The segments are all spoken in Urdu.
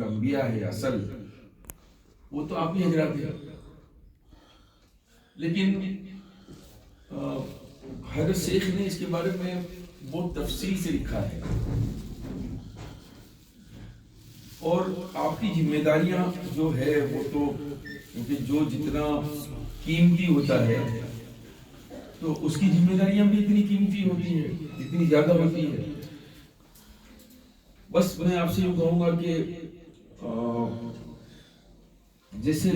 الانبیاء ہے اصل، وہ تو آپ ہی حضرات ہیں. لیکن حضرت شیخ نے اس کے بارے میں بہت تفصیل سے لکھا ہے، اور آپ کی ذمہ داریاں جو ہے وہ تو کیونکہ جو جتنا قیمتی ہوتا ہے تو اس کی ذمہ داریاں بھی اتنی قیمتی ہوتی ہیں، اتنی زیادہ ہوتی ہے. بس میں آپ سے یہ کہوں گا کہ جیسے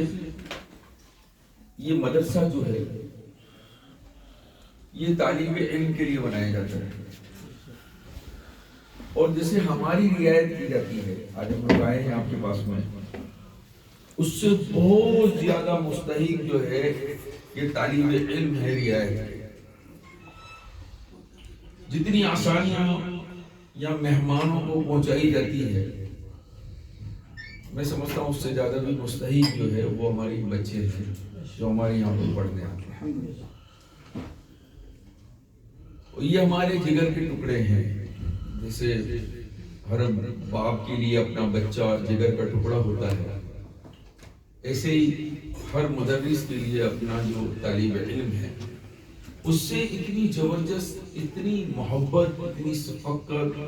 یہ مدرسہ جو ہے یہ طالب علم کے لیے بنایا جاتا ہے، اور جیسے ہماری رعایت کی جاتی ہے، آج ہم لوگ آئے ہیں آپ کے پاس میں، اس سے بہت زیادہ مستحق جو ہے یہ طالب علم ہے رعایت. جتنی آسانیاں یا مہمانوں کو پہنچائی جاتی ہے، میں سمجھتا ہوں اس سے زیادہ بھی مستحق جو ہے وہ ہمارے بچے ہیں جو ہمارے یہاں پہ پڑھنے آتے ہیں. یہ ہمارے جگر کے ٹکڑے ہیں. جیسے ہر باپ کے لیے اپنا بچہ جگر کا ٹکڑا ہوتا ہے، ایسے ہی ہر مدرس کے لیے اپنا جو طالب علم ہے اس سے اتنی زبردست، اتنی محبت، اتنی شفقت،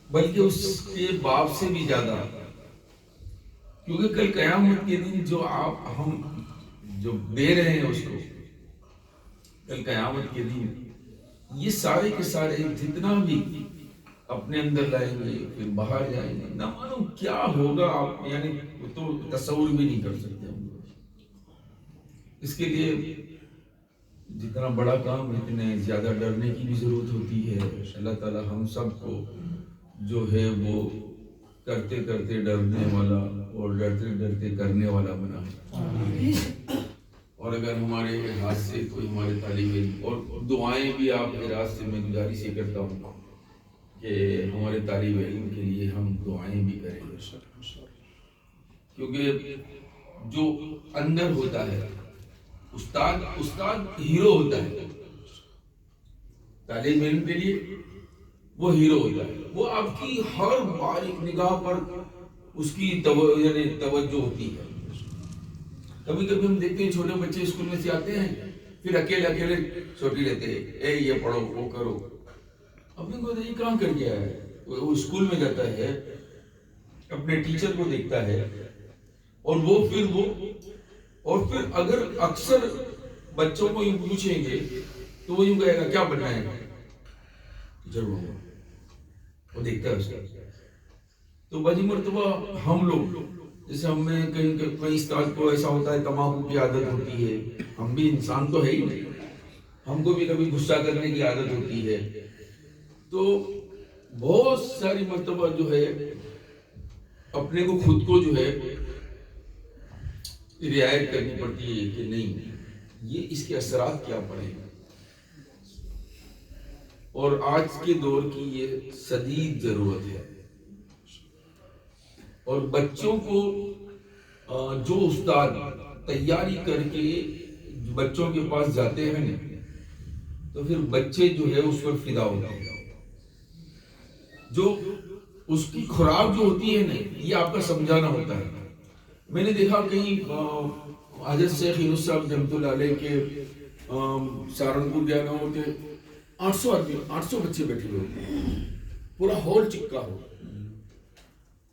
بلکہ اس کے باپ سے بھی زیادہ. کیونکہ کل قیامت کے دن جو ہم جو دے رہے ہیں اس کو، کل قیامت کے دن یہ سارے کے سارے جتنا بھی اپنے اندر لائیں گے پھر باہر جائیں گے، نہ معلوم کیا ہوگا. آپ یعنی تو تصور بھی نہیں کر سکتے ہم لوگ. اس کے لیے جتنا بڑا کام اتنے زیادہ ڈرنے کی بھی ضرورت ہوتی ہے. اللہ تعالی ہم سب کو جو ہے وہ کرتے کرتے ڈرنے والا اور ڈرتے ڈرتے کرنے والا بنا. اور اگر ہمارے ہاتھ سے کوئی ہمارے طالب علم، اور دعائیں بھی آپ کے راستے میں گزارش یہ کرتا ہوں کہ ہمارے طالب علم کے لیے ہم دعائیں بھی کریں، کیونکہ جو اندر ہوتا ہے استاد ہیرو ہوتا ہے. طالب علم کے لیے وہ ہیرو ہوتا ہے. وہ آپ کی ہر باریک نگاہ پر اس کی یعنی توجہ ہوتی ہے. کبھی کبھی ہم دیکھتے ہیں چھوٹے بچے اسکول میں سے آتے ہیں پھر اکیلے چھوٹی لیتے ہیں، اے یہ پڑھو وہ کرو. اپنے کو یہ کام کر کے آیا ہے. وہ اسکول میں جاتا ہے، اپنے ٹیچر کو دیکھتا ہے، اور پھر اگر اکثر بچوں کو یوں پوچھیں گے تو وہ یوں کہے گا کیا بننا ہے، ٹیچر بنوں. وہ دیکھتا ہے اس کا. تو بڑی مرتبہ ہم لوگ جیسے ہمیں کئی استاد کو ایسا ہوتا ہے تماکو کی عادت ہوتی ہے. ہم بھی انسان تو ہے ہی نہیں، ہم کو بھی کبھی غصہ کرنے کی عادت ہوتی ہے. تو بہت ساری مرتبہ جو ہے اپنے کو خود کو جو ہے رعایت کرنی پڑتی ہے کہ نہیں یہ اس کے اثرات کیا پڑیں گے. اور آج کے دور کی یہ شدید ضرورت ہے. اور بچوں کو جو استاد تیاری کر کے بچوں کے پاس جاتے ہیں نا تو پھر بچے جو ہے اس پر فدا ہوتے ہیں. جو اس کی خوراک جو ہوتی ہے نا یہ آپ کا سمجھانا ہوتا ہے. میں نے دیکھا کہیں حضرت شیخ یونس صاحب رحمۃ اللہ علیہ کے سہارنپور گیا نہ ہوتے 800 بچے بیٹھے ہوئے، پورا ہال چپکا ہو.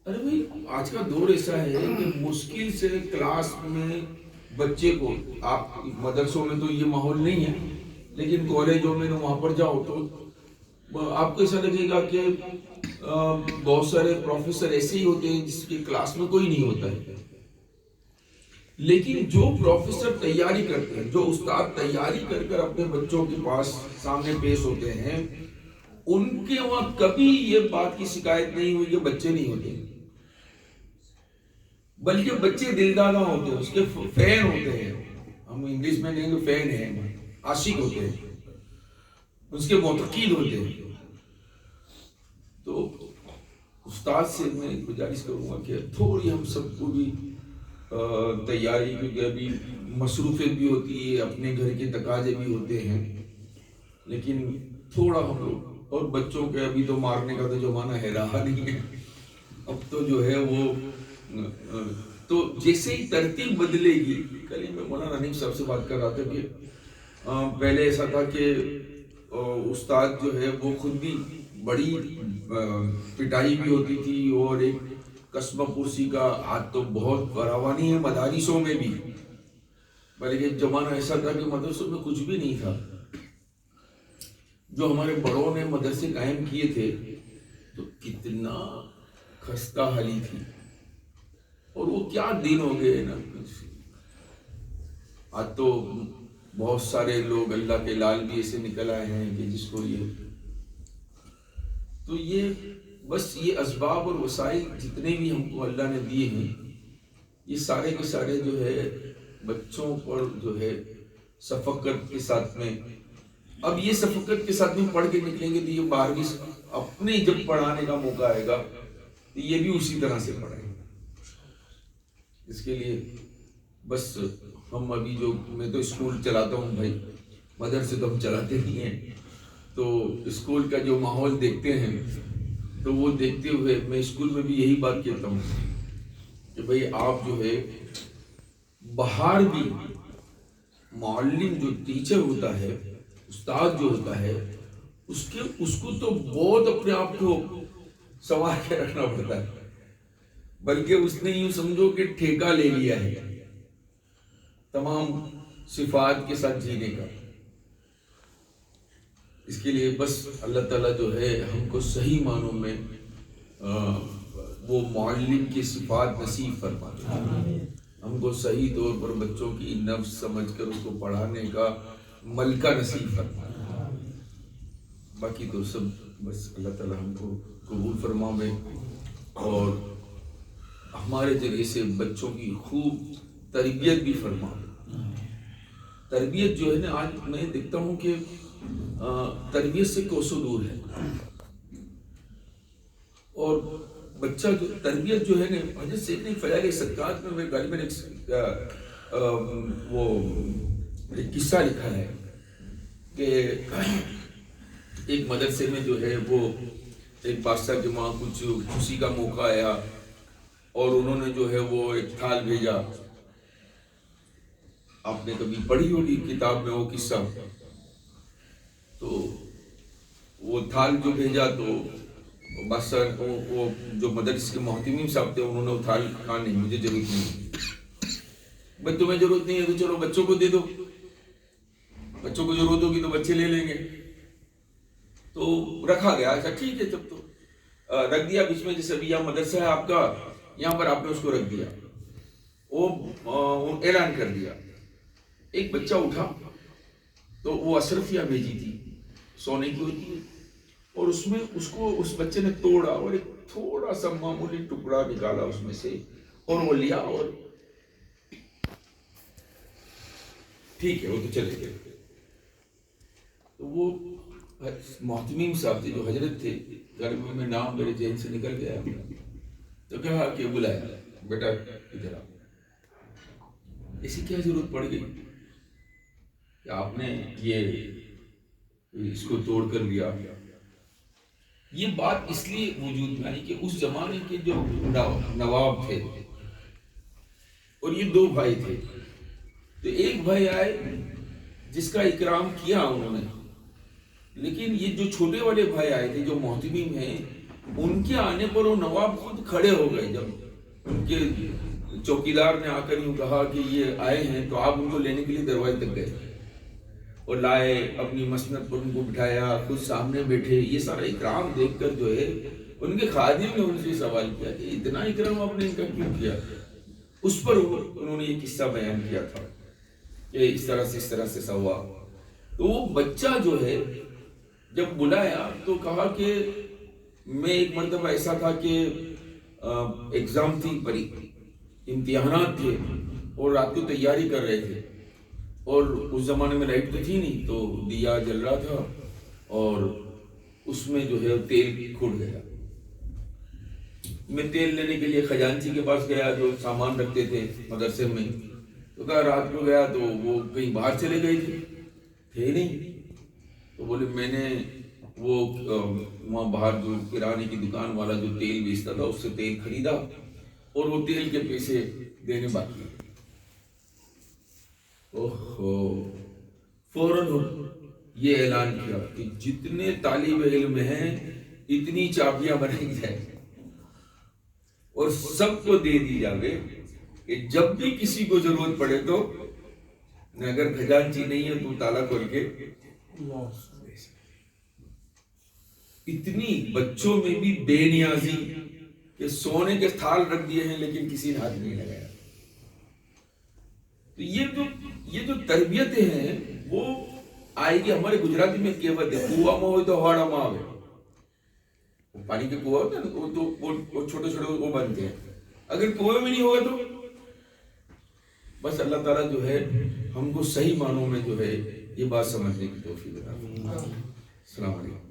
ارے بھائی آج کا دور ایسا ہے کہ مشکل سے کلاس میں بچے کو، آپ مدرسوں میں تو یہ ماحول نہیں ہے لیکن کالجوں میں وہاں پر جاؤ تو آپ کو ایسا لگے گا کہ بہت سارے پروفیسر ایسے ہی ہوتے ہیں جس کی کلاس میں کوئی نہیں ہوتا ہے. لیکن جو پروفیسر تیاری کرتے ہیں، جو استاد تیاری کر کر اپنے بچوں کے پاس سامنے پیش ہوتے ہیں، ان کے وہاں کبھی یہ بات کی شکایت نہیں ہوئی کہ بچے نہیں ہوتے، بلکہ بچے دلدادہ ہوتے ہیں، اس کے فین ہوتے ہیں. ہم انگلش میں کہیں گے فین ہیں، عاشق ہوتے ہیں، اس کے معتقد ہوتے ہیں. تو استاد سے میں گزارش کروں گا کہ تھوڑی ہم سب کو بھی تیاری، کیونکہ ابھی مصروفیت بھی ہوتی ہے، اپنے گھر کے تقاضے بھی ہوتے ہیں، لیکن تھوڑا ہم لوگ، اور بچوں کے ابھی تو مارنے کا تو زمانہ ہے رہا نہیں ہے. اب تو جو ہے وہ تو جیسے ہی ترتیب بدلے گی. کل ہی میں مولانا حنیف صاحب سے بات کر رہا تھا کہ پہلے ایسا تھا کہ استاد جو ہے وہ خود بھی بڑی پٹائی بھی ہوتی تھی اور ایک قصبہ پرسی کا آج تو بہت فراوانی ہے مدارسوں میں بھی، بلکہ ایک زمانہ ایسا تھا کہ مدرسوں میں کچھ بھی نہیں تھا. جو ہمارے بڑوں نے مدرسے قائم کیے تھے تو کتنا خستہ حالی تھی، اور وہ کیا دن ہو گئے نا. آج تو بہت سارے لوگ اللہ کے لال بھی ایسے نکل آئے ہیں کہ جس کو یہ تو یہ بس یہ اسباب اور وسائل جتنے بھی ہم کو اللہ نے دیے ہیں، یہ سارے کے سارے جو ہے بچوں پر جو ہے شفقت کے ساتھ میں. اب یہ شفقت کے ساتھ میں پڑھ کے نکلیں گے تو یہ 12ویں اپنے جب پڑھانے کا موقع آئے گا تو یہ بھی اسی طرح سے پڑھیں گے. اس کے لیے بس ہم ابھی جو میں تو اسکول چلاتا ہوں بھائی، مدرسے تو ہم چلاتے نہیں ہیں، تو اسکول کا جو ماحول دیکھتے ہیں تو وہ دیکھتے ہوئے میں اسکول میں بھی یہی بات کہتا ہوں کہ بھائی آپ جو ہے باہر بھی معلم جو ٹیچر ہوتا ہے، استاد جو ہوتا ہے، اس کو تو بہت اپنے آپ کو سنوار کے رکھنا پڑتا ہے، بلکہ اس نے یوں سمجھو کہ ٹھیکہ لے لیا ہے تمام صفات کے ساتھ جینے کا. اس کے لیے بس اللہ تعالیٰ جو ہے ہم کو صحیح معنوں میں وہ معلم کی صفات نصیب فرمائے، ہم کو صحیح طور پر بچوں کی نفس سمجھ کر اس کو پڑھانے کا ملکہ نصیب فرمائے. باقی تو سب بس اللہ تعالیٰ ہم کو قبول فرمائے اور ہمارے ذریعے سے بچوں کی خوب تربیت بھی فرمائے. تربیت جو ہے نا، آج میں دیکھتا ہوں کہ تربیت سے کوسوں دور ہے، اور بچہ جو تربیت جو ہے نا، حضرت سیدنا فضائل صدقات میں غالباً وہ ایک قصہ لکھا ہے کہ ایک مدرسے میں جو ہے وہ ایک بادشاہ کے وہاں کچھ خوشی کا موقع آیا اور انہوں نے جو ہے وہ ایک تھال بھیجا. آپ نے کبھی پڑھی ہوگی کتاب میں وہ قصہ. تو وہ تھال جو بھیجا تو بادشاہ وہ جو مدرسے کے محتمیم صاحب تھے انہوں نے وہ تھال کہا نہیں مجھے ضرورت نہیں، بھائی تمہیں ضرورت نہیں ہے تو چلو بچوں کو دے دو، بچوں کو ضرورت ہوگی تو بچے لے لیں گے. تو رکھا گیا. اچھا ٹھیک ہے، جب تو رکھ دیا بیچ میں، جیسے ابھی یہاں مدرسہ ہے آپ کا، یہاں پر آپ نے اس کو رکھ دیا، وہ اعلان کر دیا. ایک بچہ اٹھا تو وہ اشرفیہ بھیجی تھی سونے کی ہوتی ہے، اور اس میں اس بچے نے توڑا اور ایک تھوڑا سا معمولی ٹکڑا نکالا اس میں سے اور وہ لیا اور ٹھیک ہے وہ تو چلے گئے. تو وہ محتمیم صاحب تھے جو حضرت تھے، میں نام میرے ذہن سے نکل گیا، تو کہا کہ بلایا بیٹا ادھر آ. ایسی کیا ضرورت پڑ گئی کہ آپ نے یہ اس کو توڑ کر لیا؟ یہ بات اس لیے وجود میں آئی کہ اس زمانے کے جو نواب تھے اور یہ 2 بھائی تھے، تو ایک بھائی آئے جس کا اکرام کیا انہوں نے، لیکن یہ جو چھوٹے والے بھائی آئے تھے جو محتمیم ہیں، ان کے آنے پر وہ نواب خود کھڑے ہو گئے. جب ان کے چوکیدار نے آ کر یوں کہا کہ یہ آئے ہیں تو آپ ان کو لینے کے لیے دروازے تک گئے اور لائے، اپنی مسند پر ان کو بٹھایا، خود سامنے بیٹھے. یہ سارا اکرام دیکھ کر جو ہے ان کے خادم نے ان سے سوال کیا کہ اتنا اکرام آپ نے ان کا کیوں کیا؟ اس پر انہوں نے یہ قصہ بیان کیا تھا کہ اس طرح سے ہوا. تو وہ بچہ جو ہے جب بلایا تو کہا کہ میں ایک مرتبہ ایسا تھا کہ ایگزام تھی، امتحانات تھے اور رات کو تیاری کر رہے تھے، اور اس زمانے میں لائٹ تو تھی نہیں، تو دیا جل رہا تھا اور اس میں جو ہے تیل کھٹ گیا. میں تیل لینے کے لیے خزانچی کے پاس گیا جو سامان رکھتے تھے مدرسے میں، تو کہا رات کو گیا تو وہ کہیں باہر چلے گئے تھے نہیں. تو بولے میں نے وہ وہاں باہر جو کرانے کی دکان والا جو تیل بیچتا تھا اس سے تیل خریدا اور وہ تیل کے پیسے دینے باقی. اوہو، فوراً یہ اعلان کیا کہ جتنے طالب علم ہیں اتنی چابیاں بنائی جائے اور سب کو دے دی جاوے کہ جب بھی کسی کو ضرورت پڑے تو اگر خزانچی نہیں ہے تو تالا کھول کے. اتنی بچوں میں بھی بے نیازی کہ سونے کے تھال رکھ دیے ہیں لیکن کسی نے ہاتھ نہیں لگایا. تو یہ جو تربیتیں ہیں وہ آئے گی. ہمارے گجراتی میں کہوت ہے کنواں میں ہوئے تو ہاڑا ماں آوے. وہ پانی کے کنواں ہوتا ہے نا تو وہ چھوٹے چھوٹے وہ بنتے ہیں. اگر کنویں میں نہیں ہوگا تو بس اللہ تعالیٰ جو ہے ہم کو صحیح معنوں میں جو ہے یہ بات سمجھنے کی توفیق عطا فرمائے. السلام علیکم.